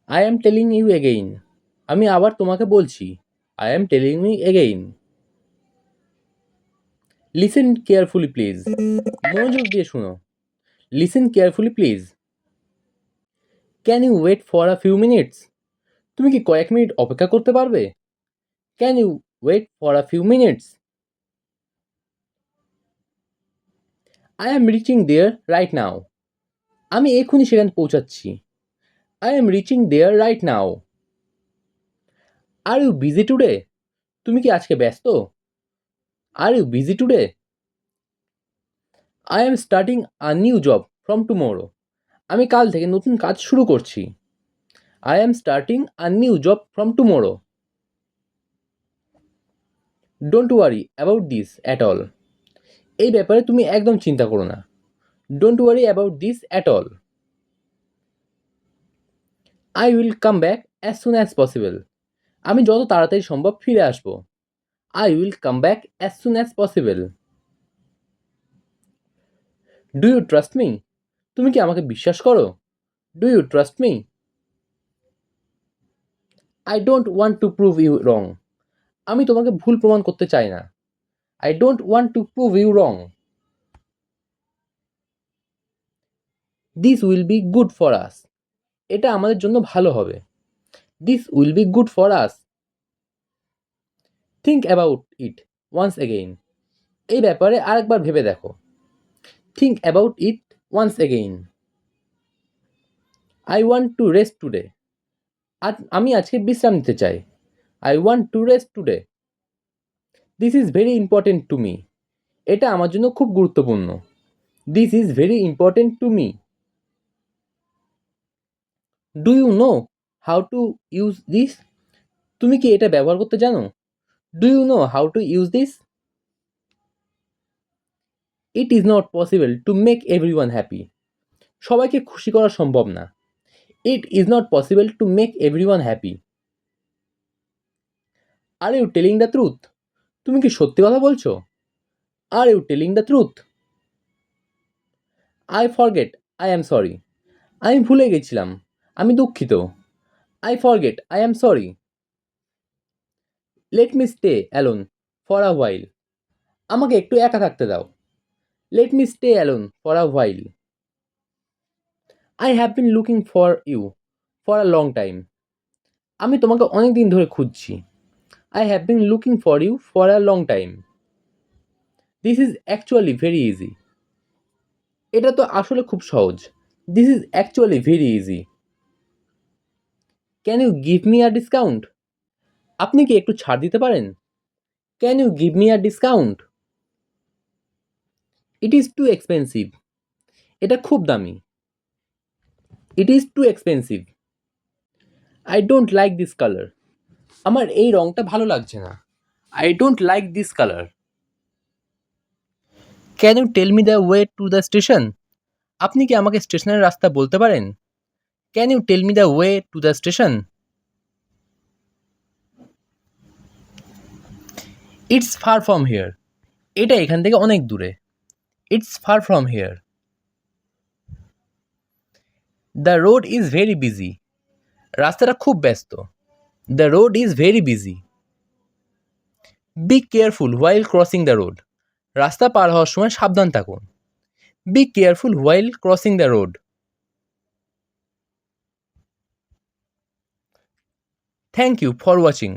I am telling you again. আমি আবার তোমাকে বলছি। I am telling you again. Listen carefully please. মনোযোগ দিয়ে শোনো। Listen carefully please. Can you wait for a few minutes? তুমি কি কয়েক মিনিট অপেক্ষা করতে পারবে? Can you wait for a few minutes? I am reaching there right now. আমি এক্ষুনি সেখানে পৌঁছাচ্ছি। I am reaching there right now. Are you busy today? তুমি কি আজকে ব্যস্ত? Are you busy today? I am starting a new job from tomorrow. আমি কাল থেকে নতুন কাজ শুরু করছি। I am starting a new job from tomorrow. Don't worry about this at all. এই ব্যাপারে তুমি একদম চিন্তা করো না। Don't worry about this at all. I will come back as soon as possible. আমি যত তাড়াতাড়ি সম্ভব ফিরে আসব। I will come back as soon as possible. Do you trust me? তুমি কি আমাকে বিশ্বাস করো? Do you trust me? I don't want to prove you wrong. আমি তোমাকে ভুল প্রমাণ করতে চাই না। I don't want to prove you wrong. This will be good for us. এটা আমাদের জন্য ভালো হবে। This will be good for us. Think about it once again. এই ব্যাপারে আরেকবার ভেবে দেখো। Think about it once again. I want to rest today. আজ আমি আজকে বিশ্রাম নিতে চাই। I want to rest today. This is very important to me. এটা আমার জন্য খুব গুরুত্বপূর্ণ। This is very important to me. Do you know how to use this? তুমি কি এটা ব্যবহার করতে জানো? Do you know how to use this? It is not possible to make everyone happy. সবাইকে খুশি করা সম্ভব না। It is not possible to make everyone happy. Are you telling the truth? তুমি কি সত্যি কথা বলছো? Are you telling the truth? I forget I am sorry. আমি ভুলে গেছিলাম। আমি দুঃখিত। I forget I am sorry. Let me stay alone for a while. আমাকে একটু একা থাকতে দাও। Let me stay alone for a while. I have been looking for you for a long time. আমি তোমাকে অনেক দিন ধরে খুঁজছি। I have been looking for you for a long time. This is actually very easy. এটা তো আসলে খুব সহজ। This is actually very easy. Can you give me a discount? আপনি কি একটু ছাড় দিতে পারেন? Can you give me a discount? It is too expensive. এটা খুব দামি। It is too expensive. I don't like this colour. আমার এই রংটা ভালো লাগছে না। I don't like this colour. Can you tell me the way to the station? আপনি কি আমাকে স্টেশনের রাস্তা বলতে পারেন? Can you tell me the way to the station? It's far from here. এটা এখান থেকে অনেক দূরে। It's far from here. The road is very busy. রাস্তাটা খুব ব্যস্ত। The road is very busy. Be careful while crossing the road. রাস্তা পার হওয়ার সময় সাবধান থাকুন। Be careful while crossing the road. Thank you for watching.